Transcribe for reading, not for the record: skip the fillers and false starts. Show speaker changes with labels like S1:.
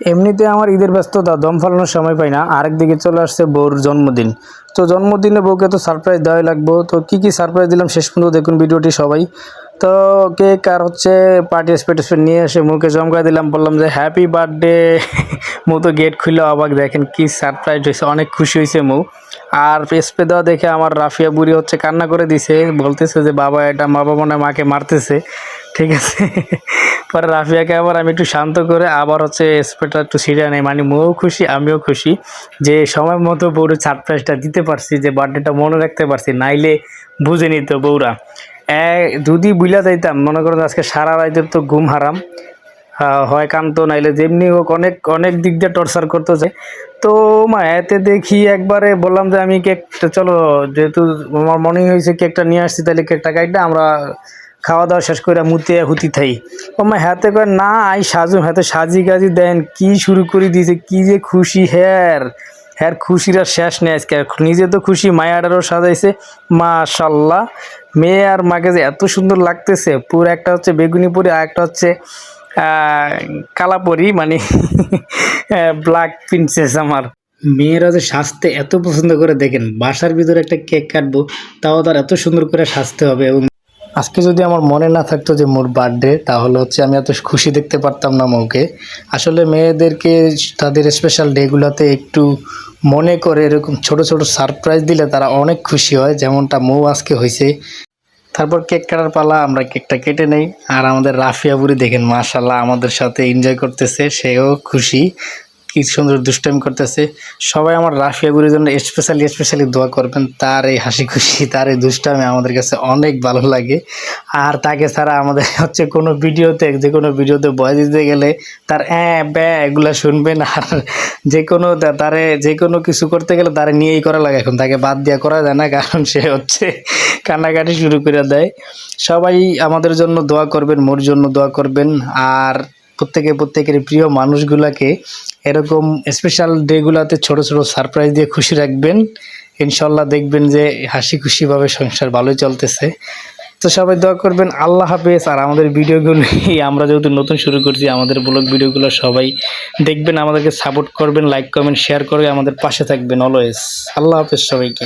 S1: এমনিতে আমার ঈদের ব্যস্ততা দম ফালানোর সময় পাই না, আরেকদিকে চলে আসছে বউর জন্মদিন। তো জন্মদিনে বউকে তো সারপ্রাইজ দেওয়াই লাগবো। তো কি কি সারপ্রাইজ দিলাম শেষ পর্যন্ত দেখুন ভিডিওটি সবাই। তো কেক আর হচ্ছে পার্টি স্পেট নিয়ে এসে মুখে চমকা দিলাম, বললাম যে হ্যাপি বার্থডে। মৌ তো গেট খুলে অবাক, দেখেন কি সারপ্রাইজ হয়েছে, অনেক খুশি হয়েছে মৌ। আর স্প্রে দেওয়া দেখে আমার রাফিয়া বুড়ি হচ্ছে কান্না করে দিছে, বলতেছে যে বাবা এটা বাবা মনে হয় মাকে মারতেছে। ঠিক আছে। পরে রাফিয়াকে আবার আমি একটু শান্ত করে আবার হচ্ছে স্প্রেটা একটু ছিঁড়ে নেই, মানে মৌ খুশি আমিও খুশি যে সময় মতো বউর সারপ্রাইজটা দিতে পারছি, যে বার্থডেটা মনে রাখতে পারছি, নাইলে বুঝে নিত বউরা। যদি বুইলা যাইতাম, মনে করেন আজকে সারা রাতের তো ঘুম হারাম, হয় কানতো, নাইলে যেমনি হোক অনেক অনেক দিক দিয়ে টর্চার করতে যায়। তো মা এতে দেখি একবারে বললাম যে আমি কেকটা, চলো যেহেতু আমার মনে হয়েছে কেকটা নিয়ে আসছি, তাহলে কেকটা কাটটা আমরা খাওয়া দাওয়া শেষ করে মুতে হুতি থাই। ও মা হাতে কয় না আই সাজু, হাতে সাজি গাজি দেন কি শুরু করে দিয়েছে, কি যে খুশি হ্যার, হ্যার খুশির আর শেষ নেই আজকে। নিজে তো খুশি, মায়াটারও সাজাইছে মাশাল্লাহ। মেয়ে আর মাকে যে এত সুন্দর লাগতেছে, পুরো একটা হচ্ছে বেগুনি পরি আর একটা হচ্ছে কালাপরি, মানে ব্ল্যাক প্রিন্সেস আমার। মেয়েরা যে সাজতে এত পছন্দ করে দেখেন, বাসার ভিতরে একটা কেক কাটবো তাও তার এত সুন্দর করে সাজতে হবে। এবং আজকে যদি আমার মনে না থাকতো যে মোর বার্থডে, তাহলে হচ্ছে আমি এত খুশি দেখতে পারতাম না মৌকে। আসলে মেয়েদেরকে তাদের স্পেশাল ডেগুলোতে একটু মনে করে এরকম ছোট ছোট সারপ্রাইজ দিলে তারা অনেক খুশি হয়, যেমনটা মৌ আজকে হয়েছে। তারপর কেক কাটার পালা, আমরা কেকটা কেটে নেই। আর আমাদের রাফিয়া বুড়ি দেখেন মাশাল্লাহ আমাদের সাথে এনজয় করতেছে, সেও খুশি, কি সুন্দর দুষ্টামি করতেছে। সবাই আমার রাফিয়া বুড়ির জন্য স্পেশালি দোয়া করবেন, তার এই হাসি খুশি, তার এই দুষ্টামি আমাদের কাছে অনেক ভালো লাগে। আর তাকে ছাড়া আমাদের হচ্ছে কোনো ভিডিওতে, যে কোনো ভিডিওতে ভয়েস দিতে গেলে তার ব্যা এগুলা শুনবেন। আর তারে যে কোনো কিছু করতে গেলে তারে নিয়েই করা লাগে, এখন তাকে বাদ দিয়া করা যায় না, কারণ সে হচ্ছে কান্নাকাটি শুরু করে দেয়। সবাই আমাদের জন্য দোয়া করবেন, মোর জন্য দোয়া করবেন। আর প্রত্যেকের প্রিয় মানুষগুলাকে এরকম স্পেশাল ডেগুলাতে ছোট ছোট সারপ্রাইজ দিয়ে খুশি রাখবেন। ইনশাল্লাহ দেখবেন যে হাসি খুশিভাবে সংসার ভালোই চলতেছে। তো সবাই দোয়া করবেন। আল্লাহ হাফেজ। আর আমাদের ভিডিওগুলো আমরা যেহেতু নতুন শুরু করছি, আমাদের ব্লগ ভিডিওগুলো সবাই দেখবেন, আমাদেরকে সাপোর্ট করবেন, লাইক কমেন্ট শেয়ার করে আমাদের পাশে থাকবেন অলওয়েজ। আল্লাহ হাফেজ সবাইকে।